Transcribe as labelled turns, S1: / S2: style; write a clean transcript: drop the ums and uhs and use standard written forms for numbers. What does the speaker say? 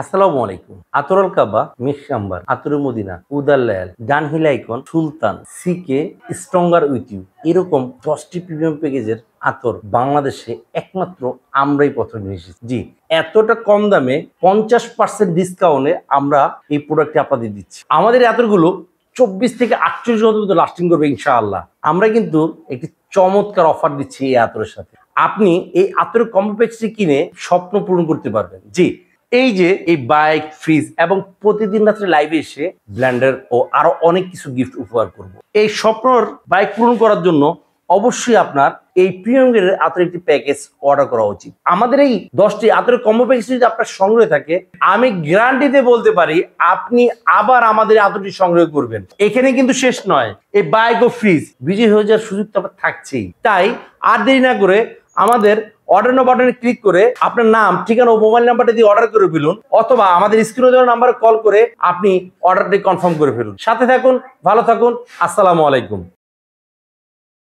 S1: আসসালামু আলাইকুম। আতরল কাবা, মিশাম্বার, আতরে মদিনা, উদারলায়াল, ডানহিল আইকন, সুলতান, সিকে, স্ট্রঙ্গার উইথ ইউ এরকম 10টি প্রিমিয়াম প্যাকেজের আতর বাংলাদেশে একমাত্র আমরাই প্রথম নিয়ে এসেছি। জি, এতটা কম দামে 50% ডিসকাউন্টে আমরা এই প্রোডাক্টটি আপনাদের দিচ্ছি। আমাদের এই আতরগুলো 24 থেকে 48 ঘন্টা লাস্টিং করবে ইনশাআল্লাহ। আমরা কিন্তু একটি চমৎকার অফার দিচ্ছি এই আতরের সাথে। আপনি এই আতরের কম্বো প্যাকেজটি কিনে স্বপ্ন পূরণ করতে পারবেন। জি, এই যে এই বাইক, ফ্রিজ এবং প্রতিদিন রাত্রে লাইভে এসে ব্লেন্ডার ও আরো অনেক কিছু গিফট উপহার করব। এই স্বপ্নর বাইক পূরণ করার জন্য অবশ্যই আপনার এই প্রিমিয়াম গ্রেডের আতরের একটি প্যাকেজ অর্ডার করা উচিত। আমাদের এই 10টি আতরের কম্বো প্যাকেজ যদি আপনার সংগ্রহে থাকে, আমি গ্যারান্টিতে বলতে পারি আপনি আবার আমাদের আতরটি সংগ্রহ করবেন। এখানে কিন্তু শেষ নয়, এই বাইক ও ফ্রিজ বিজয়ী হয়ে যাওয়ার সুযোগ তো আবার থাকছেই। তাই আর দেরি না করে আমাদের অর্ডার নাও বাটনে ক্লিক করে আপনার নাম, ঠিকানা ও মোবাইল নাম্বারটা দিয়ে অর্ডার করে ফেলুন, অথবা আমাদের স্ক্রিনে দেওয়া নাম্বারে কল করে আপনি অর্ডারটি কনফার্ম করে ফেলুন। সাথে থাকুন, ভালো থাকুন। আসসালামু আলাইকুম।